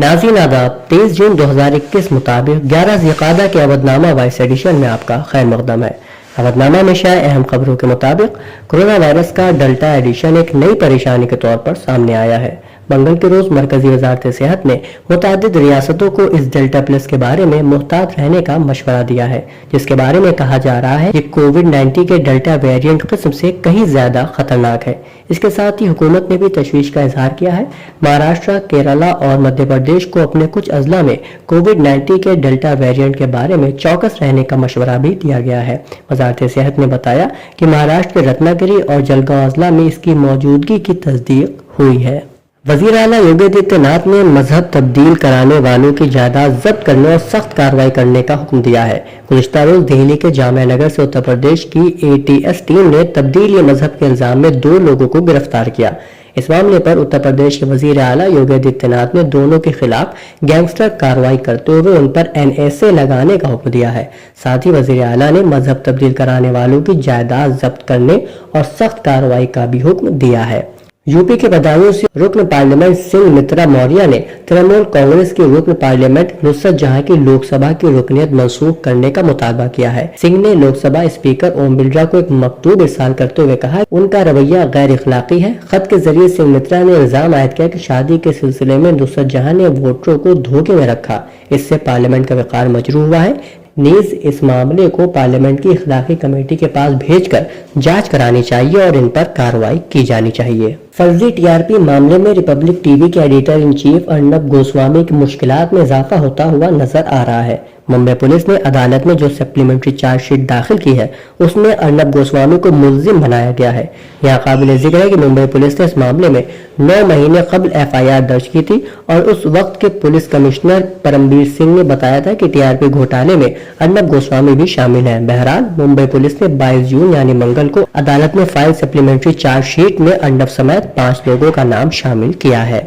नाज़रीन आदाब, 23 जून 2021 मुताबिक 11 ज़िलक़ादा के अवधनामा वाइस एडिशन में आपका खैर मक़दम है। अवधनामा में शाये अहम खबरों के मुताबिक कोरोना वायरस का डेल्टा एडिशन एक नई परेशानी के तौर पर सामने आया है। मंगल के रोज मरकजी वजारत सेहत ने मुतअद्दिद रियासतों को इस डेल्टा प्लस के बारे में मुहतात रहने का मशवरा दिया है, जिसके बारे में कहा जा रहा है कि कोविड-19 के डेल्टा वेरिएंट किस्म से कहीं ज्यादा खतरनाक है। इसके साथ ही हुकूमत ने भी तशवीश का इजहार किया है। महाराष्ट्र, केरला और मध्य प्रदेश को अपने कुछ अजला में कोविड-19 के डेल्टा वेरिएंट के बारे में चौकस रहने का मशवरा भी दिया गया है। वजारत सेहत ने बताया कि महाराष्ट्र के रत्नागिरी और जलगांव अजला में इसकी मौजूदगी की तस्दीक हुई है। वज़ीर आला योगी आदित्यनाथ ने मजहब तब्दील कराने वालों की जायदाद जब्त करने और सख्त कार्रवाई करने का हुक्म दिया है। गुज़िश्ता रोज दिल्ली के जामिया नगर से उत्तर प्रदेश की ATS टीम ने तब्दीली मजहब के इल्जाम में 2 लोगों को गिरफ्तार किया। इस मामले पर उत्तर प्रदेश के वज़ीर आला योगी आदित्यनाथ ने दोनों के खिलाफ गैंगस्टर कार्रवाई करते हुए उन पर NSA लगाने का हुक्म दिया है। साथ ही वज़ीर आला ने मजहब तब्दील कराने वालों की जायदाद जब्त करने और सख्त कार्रवाई का भी हुक्म दिया है। यूपी के बदायूं से रुकन पार्लियामेंट सिंह मित्रा मौर्य ने तृणमूल कांग्रेस के रुकन पार्लियामेंट नुसरत जहां की लोकसभा की रुकनियत मनसूख करने का मुतालबा किया है। सिंह ने लोकसभा स्पीकर ओम बिरला को एक मकतूब इरसाल करते हुए कहा उनका रवैया गैर इखलाकी है। खत के जरिए सिंह मित्रा ने इल्जाम आयद किया कि शादी के सिलसिले में नुसरत जहां ने वोटरों को धोखे में रखा, इससे पार्लियामेंट का वक़ार मजरूह हुआ है। नीज इस मामले को पार्लियामेंट की इखलाकी कमेटी के पास भेजकर जांच करानी चाहिए और इन पर कार्रवाई की जानी चाहिए। फर्जी TRP मामले में रिपब्लिक टीवी के editor in chief Arnab Goswami की मुश्किलात में इजाफा होता हुआ नजर आ रहा है। मुंबई पुलिस ने अदालत में जो सप्लीमेंट्री चार्जशीट दाखिल की है उसमें अर्नब गोस्वामी को मुल्जिम बनाया गया है। यहाँ काबिल जिक्र है कि मुंबई पुलिस ने इस मामले में 9 महीने कबल FIR दर्ज की थी और उस वक्त के पुलिस कमिश्नर परमबीर सिंह ने बताया था कि TRP घोटाले में अर्नब गोस्वामी भी शामिल है। बहरहाल मुंबई पुलिस ने 22 जून यानी मंगल को अदालत में फाइल सप्लीमेंट्री चार्जशीट में अर्नब समेत 5 लोगों का नाम शामिल किया है।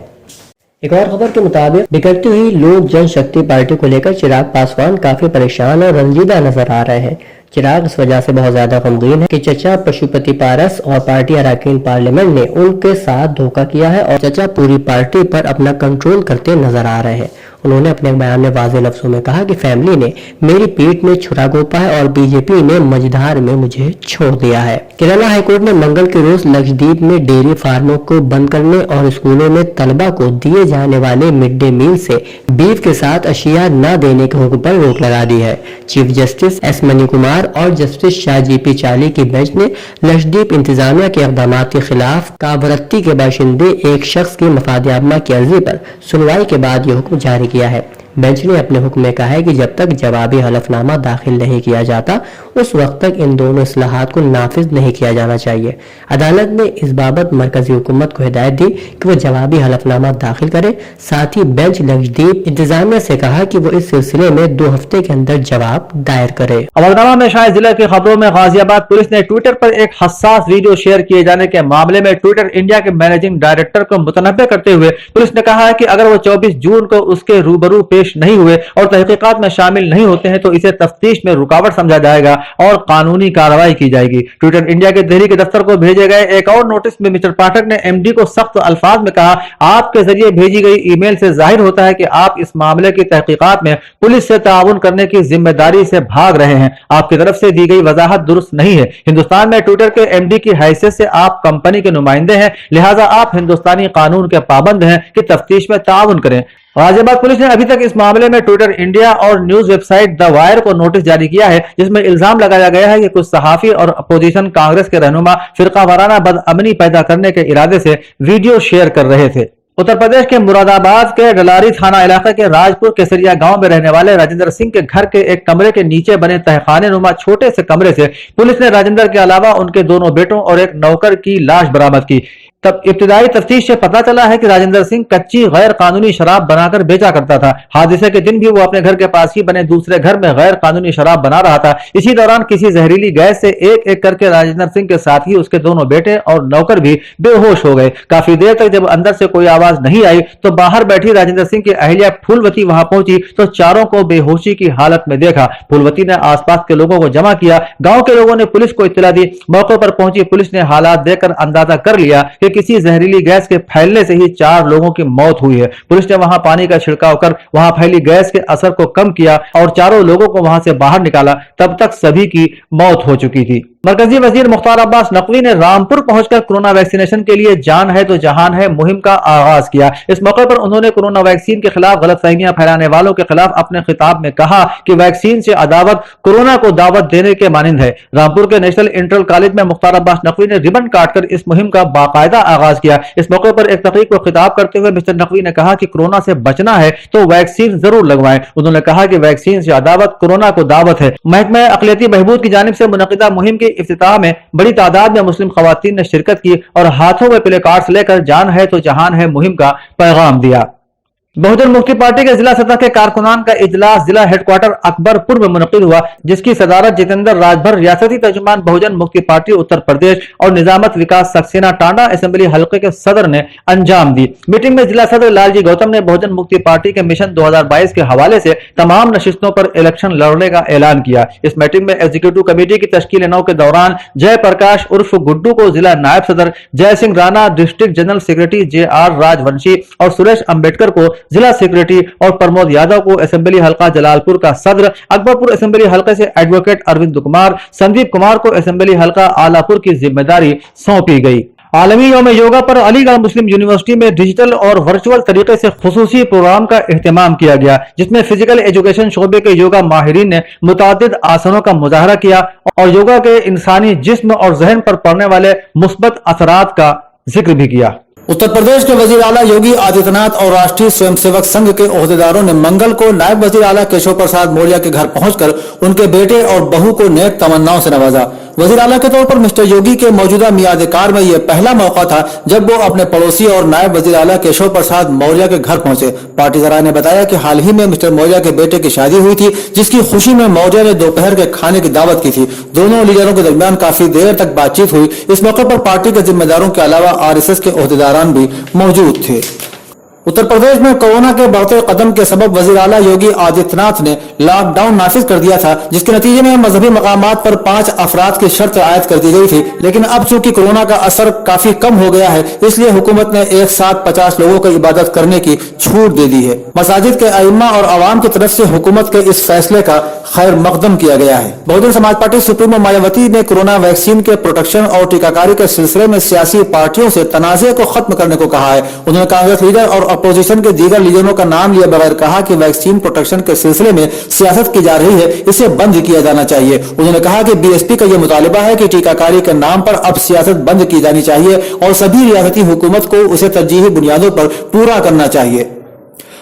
एक और खबर के मुताबिक बिगड़ती हुई लोक जनशक्ति पार्टी को लेकर चिराग पासवान काफी परेशान और रंजीदा नजर आ रहे हैं। चिराग इस वजह से बहुत ज्यादा गमगीन है कि चचा पशुपति पारस और पार्टी अरकान पार्लियामेंट ने उनके साथ धोखा किया है और चचा पूरी पार्टी पर अपना कंट्रोल करते नजर आ रहे हैं। उन्होंने अपने बयान में वाज़ेह लफ्जों में कहा कि फैमिली ने मेरी पीठ में छुरा घोंपा है और बीजेपी ने मझधार में मुझे छोड़ दिया है। केरला हाईकोर्ट ने मंगल के रोज लक्षद्वीप में डेयरी फार्मों को बंद करने और स्कूलों में तलबा को दिए जाने वाले मिड डे मील से बीफ के साथ अशिया न देने के हुक्म पर रोक लगा दी है। Chief justice S money Kumar और जस्टिस शाह GP चाली की बेंच ने लक्षद्वीप इंतजामिया के इक़दाम के खिलाफ कावरत्ती के बाशिंदे एक शख्स की मफादियाबमा की अर्जी पर सुनवाई के बाद ये हुक्म जारी किया है। बेंच ने अपने हुक्म में कहा है कि जब तक जवाबी हलफनामा दाखिल नहीं किया जाता उस वक्त तक इन दोनों इस्लाहात को नाफिज नहीं किया जाना चाहिए। अदालत ने इस बाबत मरकजी हुकूमत को हिदायत दी कि वो जवाबी हलफनामा दाखिल करे। साथ ही बेंच लक्षद्वीप इंतजामिया से कहा कि वो इस सिलसिले में 2 हफ्ते के अंदर जवाब दायर करे। अवधनामा में शायद जिले की खबरों में गाजियाबाद पुलिस ने ट्विटर पर एक हसास वीडियो शेयर किए जाने के मामले में ट्विटर इंडिया के मैनेजिंग डायरेक्टर को मुतनब्बे करते हुए पुलिस ने कहा है कि अगर वो 24 जून को उसके रूबरू पेश नहीं हुए और तहकीकात में शामिल नहीं होते हैं तो इसे तफ्तीश में रुकावट समझा जाएगा और कानूनी कार्रवाई की जाएगी। ट्विटर इंडिया के दिल्ली के दफ्तर को भेजे गए एक और नोटिस में मिस्टर पाठक ने MD को सख्त अल्फाज में कहा, आपके जरिए भेजी गई ईमेल से जाहिर होता है कि आप इस मामले की तहकीकात में पुलिस से ताउन करने की जिम्मेदारी से भाग रहे हैं। आपकी तरफ से दी गई वजाहत दुरुस्त नहीं है। हिंदुस्तान में ट्विटर के MD की हैसियत से आप कंपनी के नुमाइंदे हैं, लिहाजा आप हिंदुस्तानी कानून के पाबंद हैं कि तफ्तीश में ताउन करें। गाजियाबाद पुलिस ने अभी तक इस मामले में ट्विटर इंडिया और न्यूज वेबसाइट द वायर को नोटिस जारी किया है, जिसमें इल्जाम लगाया गया है कि कुछ सहाफी और अपोजिशन कांग्रेस के रहनुमा फिरका वाराना बदअमनी पैदा करने के इरादे से वीडियो शेयर कर रहे थे। उत्तर प्रदेश के मुरादाबाद के डलारी थाना इलाके के राजपुर केसरिया गांव में रहने वाले राजेंद्र सिंह के घर के एक कमरे के नीचे बने तहखाने नुमा छोटे से कमरे से पुलिस ने राजेंद्र के अलावा उनके 2 बेटों और एक नौकर की लाश बरामद की। तब इब्तिदाई तफ्तीश से पता चला है कि राजेंद्र सिंह कच्ची गैर कानूनी शराब बनाकर बेचा करता था। हादसे के दिन भी वो अपने घर के पास ही बने दूसरे घर में गैर कानूनी शराब बना रहा था। इसी दौरान किसी जहरीली गैस से एक एक करके राजेंद्र सिंह के साथ ही उसके 2 बेटे और नौकर भी बेहोश हो गए। काफी देर तक जब अंदर से कोई आवाज नहीं आई तो बाहर बैठी राजेंद्र सिंह की अहलिया फूलवती वहां पहुंची तो चारों को बेहोशी की हालत में देखा। फूलवती ने आसपास के लोगों को जमा किया। गांव के लोगों ने पुलिस को इत्तला दी। मौके पर पहुंची पुलिस ने हालात देखकर अंदाजा कर लिया कि किसी जहरीली गैस के फैलने से ही 4 लोगों की मौत हुई है। पुलिस ने वहां पानी का छिड़काव कर वहां फैली गैस के असर को कम किया और चारों लोगों को वहां से बाहर निकाला। तब तक सभी की मौत हो चुकी थी। मरकजी वजीर मुख्तार अब्बास नकवी ने रामपुर पहुंचकर कोरोना वैक्सीनेशन के लिए जान है तो जहान है मुहिम का आगाज किया। इस मौके पर उन्होंने कोरोना वैक्सीन के खिलाफ गलतफहमियां फैलाने वालों के खिलाफ अपने खिताब में कहा कि वैक्सीन से अदावत कोरोना को दावत देने के मानिंद है। रामपुर के नेशनल इंटर कॉलेज में मुख्तार अब्बास नकवी ने रिबन काटकर इस मुहिम का बाकायदा आगाज किया। इस मौके पर एक तकरीर को खिताब करते हुए मिस्टर नकवी ने कहा कि कोरोना से बचना है तो वैक्सीन जरूर लगवाएं। उन्होंने कहा कि वैक्सीन से अदावत कोरोना को दावत है। महकमा अक़लियती बहबूद की जानिब से मुनक़िदा मुहिम के इफ्तिताह में बड़ी तादाद में मुस्लिम खवातीन ने शिरकत की और हाथों में प्ले कार्ड्स लेकर जान है तो जहान है मुहिम का पैगाम दिया। बहुजन मुक्ति पार्टी के जिला सतह के कारकुनान का इजलास जिला हेडक्वार्टर अकबरपुर में मुनक़िद हुआ, जिसकी सदारत जितेंद्र राजभर, रियासती तर्जुमान बहुजन मुक्ति पार्टी उत्तर प्रदेश और निजामत विकास सक्सेना टांडा असेंबली हल्के के सदर ने अंजाम दी। मीटिंग में जिला सदर लालजी गौतम ने बहुजन मुक्ति पार्टी के मिशन 2022 के हवाले से तमाम नशिस्तों पर इलेक्शन लड़ने का ऐलान किया। इस मीटिंग में एग्जीक्यूटिव कमेटी की तश्कील नौ के दौरान जय प्रकाश उर्फ गुड्डू को जिला नायब सदर, Jai Singh Rana district general secretary JR Rajvanshi और सुरेश अंबेडकर को जिला सेक्रेटरी और प्रमोद यादव को असेंबली हल्का जलालपुर का सदर, अकबरपुर असेंबली हल्के से एडवोकेट अरविंद कुमार, संदीप कुमार को असेंबली हल्का आलापुर की जिम्मेदारी सौंपी गई। आलमी यौम योगा पर अलीगढ़ मुस्लिम यूनिवर्सिटी में डिजिटल और वर्चुअल तरीके से खुसूसी प्रोग्राम का एहतमाम किया गया, जिसमें फिजिकल एजुकेशन शोबे के योगा माहिरीन ने मुतादिद आसनों का मुजाहरा किया और योगा के इंसानी जिस्म और जहन पर पड़ने वाले मुस्बत असरात का जिक्र भी किया। उत्तर प्रदेश के वजीर आला योगी आदित्यनाथ और राष्ट्रीय स्वयंसेवक संघ के ओहदेदारों ने मंगल को नायब वजीर आला केशव प्रसाद मौर्य के घर पहुंचकर उनके बेटे और बहू को नेक तमन्नाओं से नवाजा। वजीर आला के तौर पर मिस्टर योगी के मौजूदा मियाद कार में यह पहला मौका था जब वो अपने पड़ोसी और नायब वजीर आला केशव प्रसाद मौर्य के घर पहुंचे। पार्टी जराये ने बताया कि हाल ही में मिस्टर मौर्य के बेटे की शादी हुई थी, जिसकी खुशी में मौर्य ने दोपहर के खाने की दावत की थी। दोनों लीडरों के दरमियान काफी देर तक बातचीत हुई। इस मौके पर पार्टी के जिम्मेदारों के अलावा RSS के ओहदेदारान भी मौजूद थे। उत्तर प्रदेश में कोरोना के बढ़ते कदम के सबब वजीर आला योगी आदित्यनाथ ने लॉकडाउन नाफिज कर दिया था, जिसके नतीजे में मजहबी मकामात पर 5 अफराद की शर्त आयद कर दी गई थी। लेकिन अब चूंकि कोरोना का असर काफी कम हो गया है, इसलिए हुकूमत ने एक साथ 50 लोगों को इबादत करने की छूट दे दी है। मसाजिद के अइम्मा और अवाम की तरफ से हुकूमत के इस फैसले का खैर मकदम किया गया है। बहुजन समाज पार्टी सुप्रीमो मायावती ने कोरोना वैक्सीन के प्रोटेक्शन और टीकाकारी के सिलसिले में सियासी पार्टियों से तनाज़े को खत्म करने को कहा है। उन्होंने कांग्रेस लीडर और अपोजिशन के दीगर लीडरों का नाम लिए बगैर कहा कि वैक्सीन प्रोटेक्शन के सिलसिले में सियासत की जा रही है, इसे बंद किया जाना चाहिए। उन्होंने कहा कि BSP का यह मुतालिबा है कि टीकाकारी के नाम पर अब सियासत बंद की जानी चाहिए और सभी रियासती हुकूमत को उसे तरजीही बुनियादों पर पूरा करना चाहिए।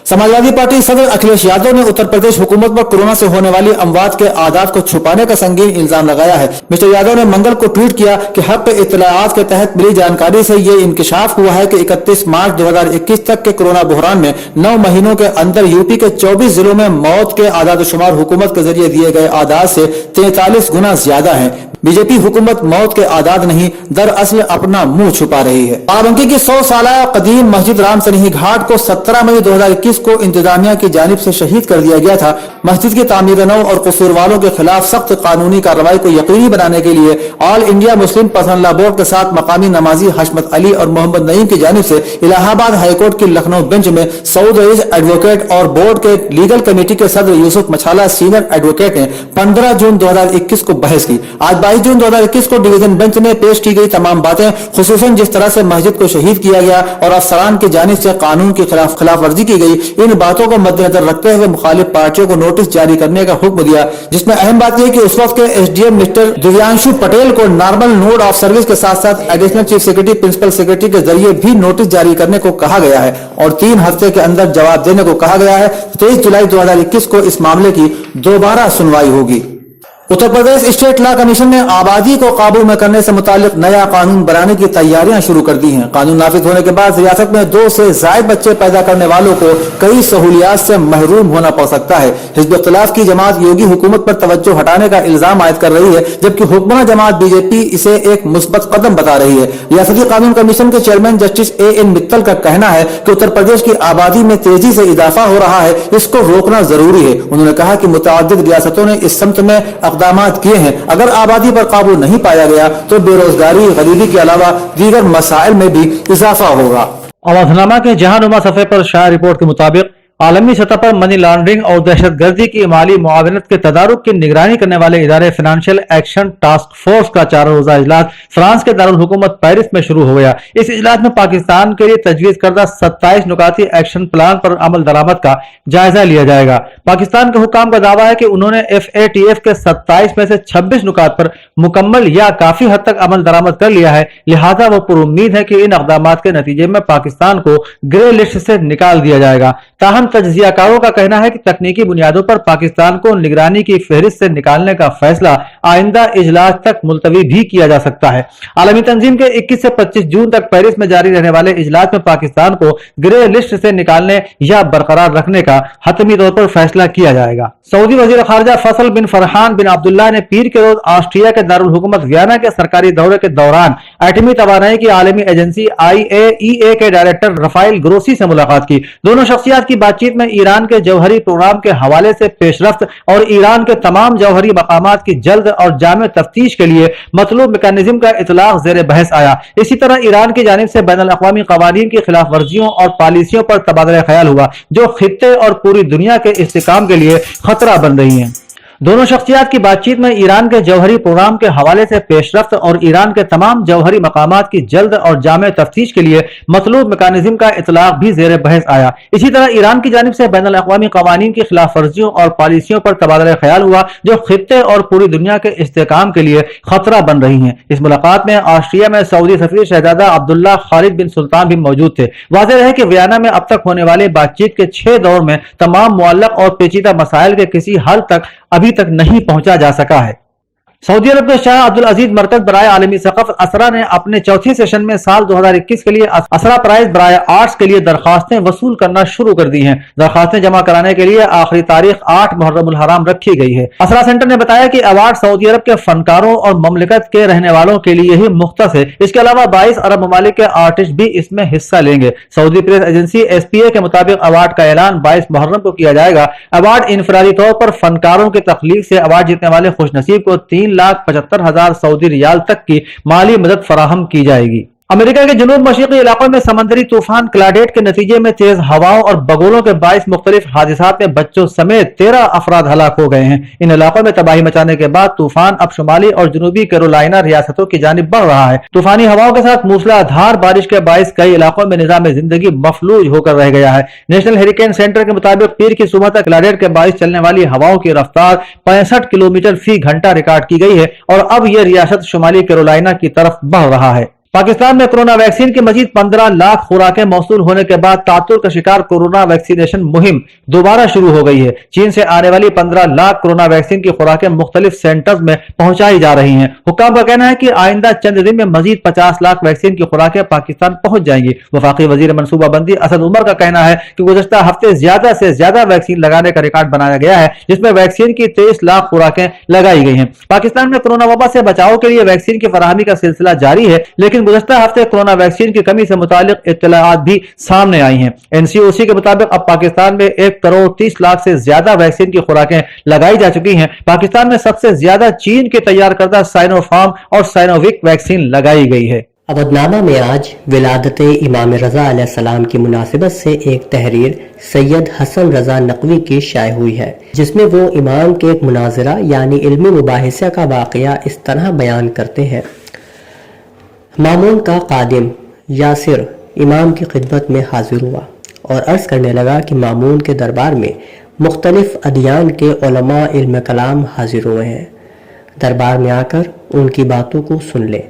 समाजवादी पार्टी सदर अखिलेश यादव ने उत्तर प्रदेश हुकूमत पर कोरोना से होने वाली अमवात के आदाद को छुपाने का संगीन इल्जाम लगाया है। मिस्टर यादव ने मंगल को ट्वीट किया कि हक इत्तलाआत के तहत मिली जानकारी से ये इंकशाफ हुआ है कि 31 मार्च 2021 तक के कोरोना बहरान में 9 महीनों के अंदर यूपी के 24 जिलों में मौत के आदाद शुमार हुकूमत के जरिए दिए गए आदाद से 43 गुना ज्यादा है। बीजेपी हुकूमत मौत के आदाद नहीं, दरअसल अपना मुंह छुपा रही है। बाराबंकी की 100 साल कदीम मस्जिद राम सनही घाट को 17 मई 2021 को इंतजामिया की जानिब से शहीद कर दिया गया था। मस्जिद की तामीर नौ और कसूरवारों के खिलाफ सख्त कानूनी कार्रवाई को यकीनी बनाने के लिए all India Muslim personal law board के साथ मकामी नमाजी हशमत अली और मोहम्मद नईम की जानिब से इलाहाबाद हाईकोर्ट की लखनऊ बेंच में सऊद रईस एडवोकेट और बोर्ड के लीगल कमेटी के सदर यूसुफ मछाला सीनियर एडवोकेट ने 15 जून 2021 को बहस की। आज 22 जून 2021 को डिवीजन बेंच में पेश की गई तमाम बातें, खुसूसन जिस तरह से मस्जिद को शहीद किया गया और अफसरान की जानिब से कानून की खिलाफ वर्जी की गई, इन बातों को मद्देनजर रखते हुए मुखालिफ पार्टियों को नोटिस जारी करने का हुक्म दिया, जिसमें अहम बात यह कि उस वक्त के SDM मिस्टर दिव्यांशु पटेल को नॉर्मल नोड ऑफ सर्विस के साथ साथ additional chief secretary principal secretary के जरिए भी नोटिस जारी करने को कहा गया है और 3 हफ्ते के अंदर जवाब देने को कहा गया है। 23 जुलाई 2021 को इस मामले की दोबारा सुनवाई होगी। Uttar Pradesh state law commission ने आबादी को काबू में करने से मुतालिक नया कानून बनाने की तैयारियां शुरू कर दी हैं। कानून नाफिज होने के बाद रियासत में 2 से ज्यादा बच्चे पैदा करने वालों को कई सहूलियात से महरूम होना पड़ सकता है। हिज़्ब इख्तिलाफ की जमात योगी हुकूमत पर तवज्जो हटाने का इल्जाम आयद कर रही है, जबकि हुक्मरान जमात BJP इसे एक मुस्बत कदम बता रही है। रियासती कानून कमीशन के चेयरमैन जस्टिस AN मित्तल का कहना है कि उत्तर प्रदेश की आबादी में तेजी से इजाफा हो रहा है, इसको रोकना जरूरी है। उन्होंने कहा कि मुतअद्दिद रियासतों ने इस सम्त में اقدامات کیے ہیں، اگر آبادی پر قابو نہیں پایا گیا تو بے روزگاری، غریبی کے علاوہ دیگر مسائل میں بھی اضافہ ہوگا۔ اودھ نامہ کے جہاں نما صفحے پر شائع رپورٹ کے مطابق عالمی سطح پر منی لانڈرنگ اور دہشت گردی کی مالی معاونت کے تدارک کی نگرانی کرنے والے ادارے فائنانشل ایکشن ٹاسک فورس کا 4 روزہ اجلاس فرانس کے دارالحکومت پیرس میں شروع ہو گیا۔ اس اجلاس میں پاکستان کے لیے تجویز کردہ 27 نکاتی ایکشن پلان پر عمل درآمد کا جائزہ لیا جائے گا۔ پاکستان کے حکام کا دعویٰ ہے کہ انہوں نے FATF کے 27 میں سے 26 نکات پر مکمل یا کافی حد تک عمل درآمد کر لیا ہے، لہٰذا وہ پر امید ہے کہ ان اقدامات کے نتیجے میں پاکستان کو گرے لسٹ سے نکال دیا جائے گا۔ تاہم تجزیہ کاروں کا کہنا ہے کہ تکنیکی بنیادوں پر پاکستان کو نگرانی کی فہرست سے نکالنے کا فیصلہ آئندہ اجلاس تک ملتوی بھی کیا جا سکتا ہے۔ عالمی تنظیم کے 21 سے 25 جون تک پیرس میں جاری رہنے والے اجلاس میں پاکستان کو گرے لسٹ سے نکالنے یا برقرار رکھنے کا حتمی طور پر فیصلہ کیا جائے گا۔ سعودی وزیر خارجہ فیصل بن فرحان بن عبداللہ نے پیر کے روز آسٹریا کے دارالحکومت ویانا کے سرکاری دورے کے دوران ایٹمی توانائی کی عالمی ایجنسی IAEA کے ڈائریکٹر رفائل گروسی سے ملاقات کی۔ دونوں شخصیات کی بات چیت میں ایران کے جوہری پروگرام کے حوالے سے پیش رفت اور ایران کے تمام جوہری مقامات کی جلد اور جامع تفتیش کے لیے مطلوب میکانزم کا اطلاق زیر بحث آیا۔ اسی طرح ایران کی جانب سے بین الاقوامی قوانین کی خلاف ورزیوں اور پالیسیوں پر تبادلہ خیال ہوا جو خطے اور پوری دنیا کے استحکام کے لیے خطرہ بن رہی ہیں۔ دونوں شخصیات کی بات چیت میں ایران کے جوہری پروگرام کے حوالے سے پیش رفت اور ایران کے تمام جوہری مقامات کی جلد اور جامع تفتیش کے لیے مطلوب میکانزم کا اطلاق بھی زیر بحث آیا۔ اسی طرح ایران کی جانب سے بین الاقوامی قوانین کی خلاف ورزیوں اور پالیسیوں پر تبادلہ خیال ہوا جو خطے اور پوری دنیا کے استحکام کے لیے خطرہ بن رہی ہیں۔ اس ملاقات میں آسٹریا میں سعودی سفیر شہزادہ عبداللہ خالد بن سلطان بھی موجود تھے۔ واضح ہے کہ ویانا میں اب تک ہونے والے بات چیت کے 6 دور میں تمام معلق اور پیچیدہ مسائل کے کسی حل تک ابھی تک نہیں پہنچا جا سکا ہے۔ سعودی عرب کے شاہ عبدالعزیز مرکز برائے عالمی ثقافت اسرا نے اپنے چوتھے سیشن میں سال 2021 کے لیے اسرا پرائز برائے آرٹس کے لیے درخواستیں وصول کرنا شروع کر دی ہیں۔ درخواستیں جمع کرانے کے لیے آخری تاریخ 8 محرم الحرام رکھی گئی ہے۔ اسرا سینٹر نے بتایا کہ ایوارڈ سعودی عرب کے فنکاروں اور مملکت کے رہنے والوں کے لیے ہی مختص ہے۔ اس کے علاوہ 22 عرب ممالک کے آرٹسٹ بھی اس میں حصہ لیں گے۔ سعودی پریس ایجنسی SPA کے مطابق ایوارڈ کا اعلان 22 محرم کو کیا جائے گا۔ ایوارڈ انفرادی طور پر فنکاروں کی تخلیق سے ایوارڈ جیتنے والے خوش نصیب کو 3,75,000 سعودی ریال تک کی مالی مدد فراہم کی جائے گی۔ امریکہ کے جنوب مشرقی علاقوں میں سمندری طوفان کلاڈیٹ کے نتیجے میں تیز ہواؤں اور بگولوں کے باعث مختلف حادثات میں بچوں سمیت 13 افراد ہلاک ہو گئے ہیں۔ ان علاقوں میں تباہی مچانے کے بعد طوفان اب شمالی اور جنوبی کیرولائنا ریاستوں کی جانب بڑھ رہا ہے۔ طوفانی ہواؤں کے ساتھ موسلا دھار بارش کے باعث کئی علاقوں میں نظام زندگی مفلوج ہو کر رہ گیا ہے۔ نیشنل ہریکین سینٹر کے مطابق پیر کی صبح تک کلاڈیٹ کے باعث چلنے والی ہواؤں کی رفتار 65 کلومیٹر فی گھنٹہ ریکارڈ کی گئی ہے اور اب یہ ریاست شمالی کیرولائنا کی طرف بڑھ رہا ہے۔ پاکستان میں کورونا ویکسین کی مزید 15 لاکھ خوراکیں موصول ہونے کے بعد تعطل کا شکار کورونا ویکسینیشن مہم دوبارہ شروع ہو گئی ہے۔ چین سے آنے والی 15 لاکھ کورونا ویکسین کی خوراکیں مختلف سینٹرز میں پہنچائی جا رہی ہیں۔ حکام کا کہنا ہے کہ آئندہ چند دن میں مزید 50 لاکھ ویکسین کی خوراکیں پاکستان پہنچ جائیں گی۔ وفاقی وزیر منصوبہ بندی اسد عمر کا کہنا ہے کہ گزشتہ ہفتے زیادہ سے زیادہ ویکسین لگانے کا ریکارڈ بنایا گیا ہے جس میں ویکسین کی 23 لاکھ خوراکیں لگائی گئی ہیں۔ پاکستان میں کورونا وبا سے بچاؤ کے لیے ویکسین کی فراہمی کا سلسلہ جاری ہے لیکن گزشتہ ہفتے کورونا ویکسین کی کمی سے متعلق اطلاعات بھی سامنے آئی ہیں۔ NCOC کے مطابق اب پاکستان میں 1,30,00,000 سے زیادہ ویکسین کی خوراکیں لگائی جا چکی ہیں۔ پاکستان میں سب سے زیادہ چین کے تیار کردہ سائنو فارم اور سائنووک ویکسین لگائی گئی ہے۔ اودھ-نامہ میں آج ولادت امام رضا علیہ السلام کی مناسبت سے ایک تحریر سید حسن رضا نقوی کی شائع ہوئی ہے جس میں وہ امام کے ایک مناظرہ یعنی علمی مباحثہ کا واقعہ اس طرح بیان کرتے ہیں۔ مامون کا قادم یاسر امام کی خدمت میں حاضر ہوا اور عرض کرنے لگا کہ مامون کے دربار میں مختلف ادیان کے علماء علم کلام حاضر ہوئے ہیں، دربار میں آ کر ان کی باتوں کو سن لے۔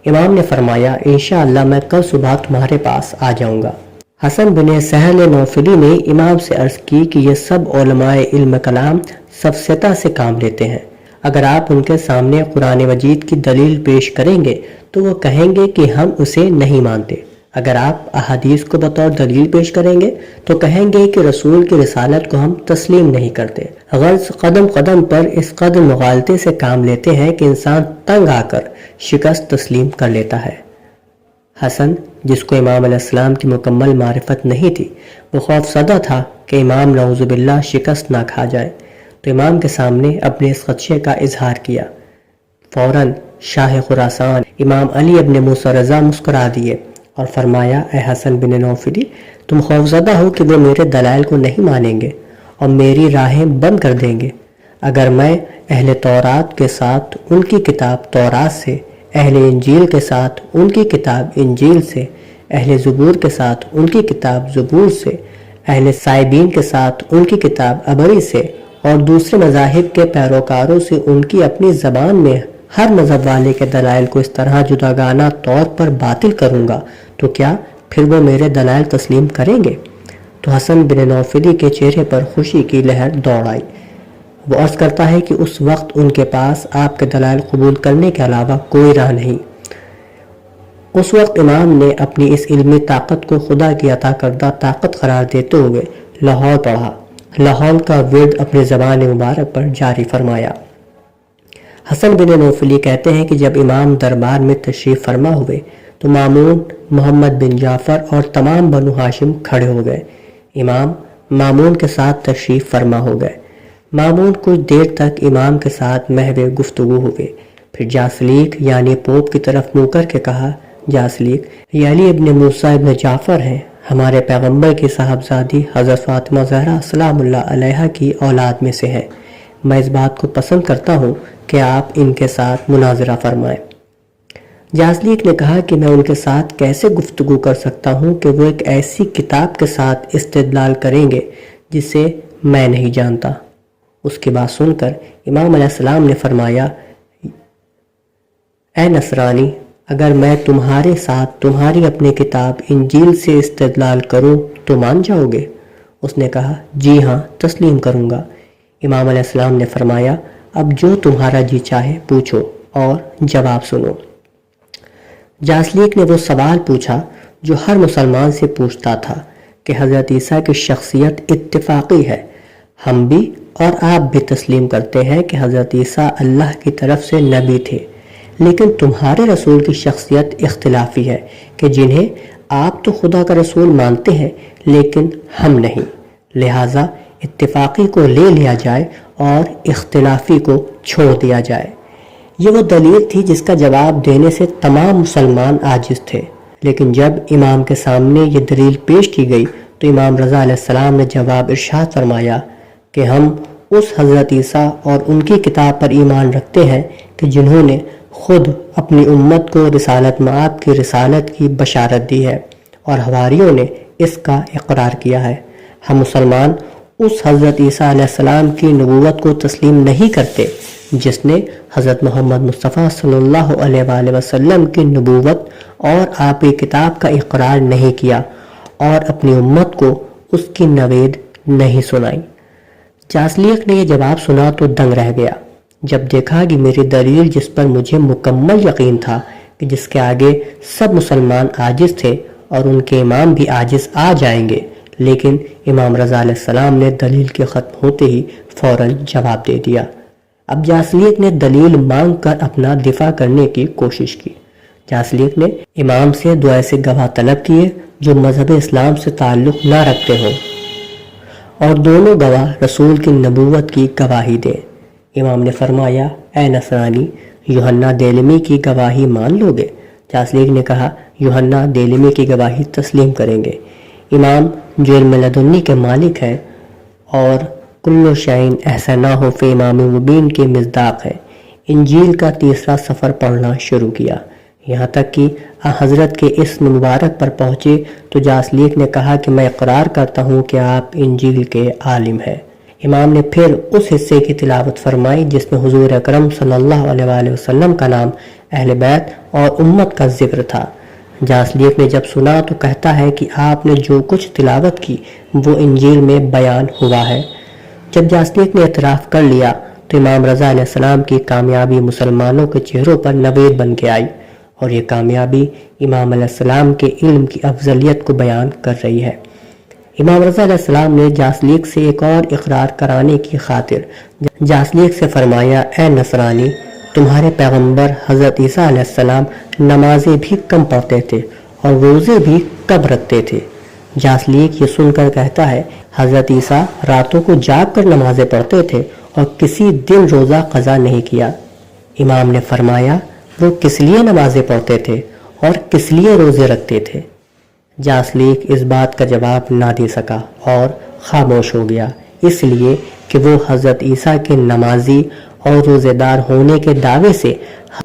امام نے فرمایا انشاءاللہ میں کل صبح تمہارے پاس آ جاؤں گا۔ حسن بن سہل نوفلی نے امام سے عرض کی کہ یہ سب علماء علم کلام سفسطہ سے کام لیتے ہیں، اگر آپ ان کے سامنے قرآن مجید کی دلیل پیش کریں گے تو وہ کہیں گے کہ ہم اسے نہیں مانتے، اگر آپ احادیث کو بطور دلیل پیش کریں گے تو کہیں گے کہ رسول کی رسالت کو ہم تسلیم نہیں کرتے۔ غرض قدم قدم پر اس قدر مغالطے سے کام لیتے ہیں کہ انسان تنگ آ کر شکست تسلیم کر لیتا ہے۔ حسن جس کو امام علیہ السلام کی مکمل معرفت نہیں تھی وہ خوف زدہ تھا کہ امام نعوذ باللہ شکست نہ کھا جائے، تو امام کے سامنے اپنے اس خدشے کا اظہار کیا۔ فوراً شاہ خراسان امام علی ابن موسیٰ رضا مسکرا دیے اور فرمایا، اے حسن بن نوفلی، تم خوفزدہ ہو کہ وہ میرے دلائل کو نہیں مانیں گے اور میری راہیں بند کر دیں گے۔ اگر میں اہل تورات کے ساتھ ان کی کتاب تورات سے، اہل انجیل کے ساتھ ان کی کتاب انجیل سے، اہل زبور کے ساتھ ان کی کتاب زبور سے، اہل سائبین کے ساتھ ان کی کتاب عبری سے اور دوسرے مذاہب کے پیروکاروں سے ان کی اپنی زبان میں ہر مذہب والے کے دلائل کو اس طرح جداگانہ طور پر باطل کروں گا تو کیا پھر وہ میرے دلائل تسلیم کریں گے؟ تو حسن بن نوفلی کے چہرے پر خوشی کی لہر دوڑ آئی۔ وہ عرض کرتا ہے کہ اس وقت ان کے پاس آپ کے دلائل قبول کرنے کے علاوہ کوئی راہ نہیں۔ اس وقت امام نے اپنی اس علمی طاقت کو خدا کی عطا کردہ طاقت قرار دیتے ہوئے لاہور پڑھا، لاہور کا ورد اپنی زبان مبارک پر جاری فرمایا۔ حسن بن نوفلی کہتے ہیں کہ جب امام دربار میں تشریف فرما ہوئے تو مامون، محمد بن جعفر اور تمام بنو ہاشم کھڑے ہو گئے۔ امام مامون کے ساتھ تشریف فرما ہو گئے۔ مامون کچھ دیر تک امام کے ساتھ محو گفتگو ہوئے، پھر جاسلیک یعنی پوپ کی طرف منہ کر کے کہا، جاسلیک یہ علی ابن موسیٰ ابن جعفر ہیں، ہمارے پیغمبر کی صاحبزادی حضرت فاطمہ زہرا سلام اللہ علیہا کی اولاد میں سے ہے۔ میں اس بات کو پسند کرتا ہوں کہ آپ ان کے ساتھ مناظرہ فرمائیں۔ جاسلیک نے کہا کہ میں ان کے ساتھ کیسے گفتگو کر سکتا ہوں کہ وہ ایک ایسی کتاب کے ساتھ استدلال کریں گے جسے میں نہیں جانتا۔ اس کی بات سن کر امام علیہ السلام نے فرمایا، اے نصرانی، اگر میں تمہارے ساتھ تمہاری اپنی کتاب انجیل سے استدلال کروں تو مان جاؤ گے؟ اس نے کہا، جی ہاں، تسلیم کروں گا۔ امام علیہ السلام نے فرمایا، اب جو تمہارا جی چاہے پوچھو اور جواب سنو۔ جاسلیک نے وہ سوال پوچھا جو ہر مسلمان سے پوچھتا تھا کہ حضرت عیسیٰ کی شخصیت اتفاقی ہے۔ ہم بھی اور آپ بھی تسلیم کرتے ہیں کہ حضرت عیسیٰ اللہ کی طرف سے نبی تھے، لیکن تمہارے رسول کی شخصیت اختلافی ہے کہ جنہیں آپ تو خدا کا رسول مانتے ہیں لیکن ہم نہیں، لہٰذا اتفاقی کو لے لیا جائے اور اختلافی کو چھوڑ دیا جائے۔ یہ وہ دلیل تھی جس کا جواب دینے سے تمام مسلمان عاجز تھے، لیکن جب امام کے سامنے یہ دلیل پیش کی گئی تو امام رضا علیہ السلام نے جواب ارشاد فرمایا کہ ہم اس حضرت عیسیٰ اور ان کی کتاب پر ایمان رکھتے ہیں کہ جنہوں نے خود اپنی امت کو رسالت مآب کی رسالت کی بشارت دی ہے اور حواریوں نے اس کا اقرار کیا ہے۔ ہم مسلمان اس حضرت عیسیٰ علیہ السلام کی نبوت کو تسلیم نہیں کرتے جس نے حضرت محمد مصطفیٰ صلی اللہ علیہ وآلہ وسلم کی نبوت اور آپ کی کتاب کا اقرار نہیں کیا اور اپنی امت کو اس کی نوید نہیں سنائی۔ جاسلیک نے یہ جواب سنا تو دنگ رہ گیا جب دیکھا کہ میری دلیل جس پر مجھے مکمل یقین تھا کہ جس کے آگے سب مسلمان عاجز تھے اور ان کے امام بھی عاجز آ جائیں گے، لیکن امام رضا علیہ السلام نے دلیل کے ختم ہوتے ہی فوراً جواب دے دیا۔ اب جاسلیک نے دلیل مانگ کر اپنا دفاع کرنے کی کوشش کی۔ جاسلیک نے امام سے دو ایسے گواہ طلب کیے جو مذہب اسلام سے تعلق نہ رکھتے ہوں اور دونوں گواہ رسول کی نبوت کی گواہی دیں۔ امام نے فرمایا، اے نصرانی، یوحنا دیلمی کی گواہی مان لو گے؟ جاسلیک نے کہا، یوحنا دیلمی کی گواہی تسلیم کریں گے۔ امام جو علم لدنی کے مالک ہیں اور کل شعین احسن ہو فی امام مبین کے مصداق ہیں، انجیل کا تیسرا سفر پڑھنا شروع کیا، یہاں تک کہ حضرت کے اسم مبارک پر پہنچے تو جاسلیک نے کہا کہ میں اقرار کرتا ہوں کہ آپ انجیل کے عالم ہیں۔ امام نے پھر اس حصے کی تلاوت فرمائی جس میں حضور اکرم صلی اللہ علیہ وآلہ وسلم کا نام، اہل بیت اور امت کا ذکر تھا۔ جاسلیک نے جب سنا تو کہتا ہے کہ آپ نے جو کچھ تلاوت کی وہ انجیل میں بیان ہوا ہے۔ جب جاسلیک نے اعتراف کر لیا تو امام رضا علیہ السلام کی کامیابی مسلمانوں کے چہروں پر نوید بن کے آئی، اور یہ کامیابی امام علیہ السلام کے علم کی افضلیت کو بیان کر رہی ہے۔ امام رضا علیہ السلام نے جاسلیک سے ایک اور اقرار کرانے کی خاطر جاسلیک سے فرمایا، اے نصرانی، تمہارے پیغمبر حضرت عیسیٰ علیہ السلام نمازیں بھی کم پڑھتے تھے اور روزے بھی کم رکھتے تھے۔ جاسلیک یہ سن کر کہتا ہے، حضرت عیسیٰ راتوں کو جاگ کر نمازیں پڑھتے تھے اور کسی دن روزہ قضا نہیں کیا۔ امام نے فرمایا وہ کس لیے نمازیں پڑھتے تھے اور کس لیے روزے رکھتے تھے؟ جاسلیک اس بات کا جواب نہ دے سکا اور خاموش ہو گیا، اس لیے کہ وہ حضرت عیسیٰ کے نمازی اور روزے دار ہونے کے دعوے سے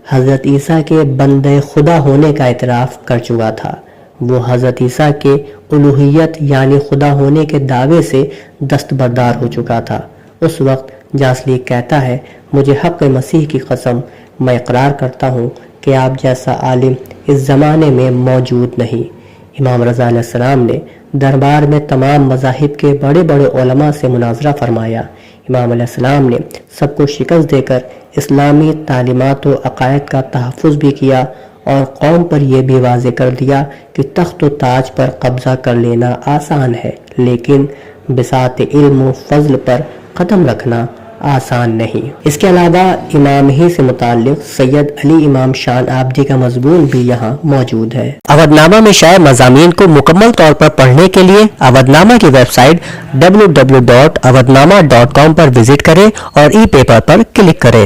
حضرت عیسیٰ کے بندے خدا ہونے کا اعتراف کر چکا تھا۔ وہ حضرت عیسیٰ کے الوہیت یعنی خدا ہونے کے دعوے سے دستبردار ہو چکا تھا۔ اس وقت جاسلیک کہتا ہے، مجھے حق مسیح کی قسم، میں اقرار کرتا ہوں کہ آپ جیسا عالم اس زمانے میں موجود نہیں۔ امام رضا علیہ السلام نے دربار میں تمام مذاہب کے بڑے بڑے علماء سے مناظرہ فرمایا۔ امام علیہ السلام نے سب کو شکست دے کر اسلامی تعلیمات و عقائد کا تحفظ بھی کیا اور قوم پر یہ بھی واضح کر دیا کہ تخت و تاج پر قبضہ کر لینا آسان ہے، لیکن بساط علم و فضل پر قدم رکھنا آسان نہیں۔ اس کے علاوہ امام ہی سے متعلق سید علی امام شان آبدی کا مضمون بھی یہاں موجود ہے۔ اودھ نامہ میں شائع مضامین کو مکمل طور پر پڑھنے کے لیے اودھ نامہ کی ویب سائٹ www.awadhnama.com پر وزٹ کریں اور ای پیپر پر کلک کریں۔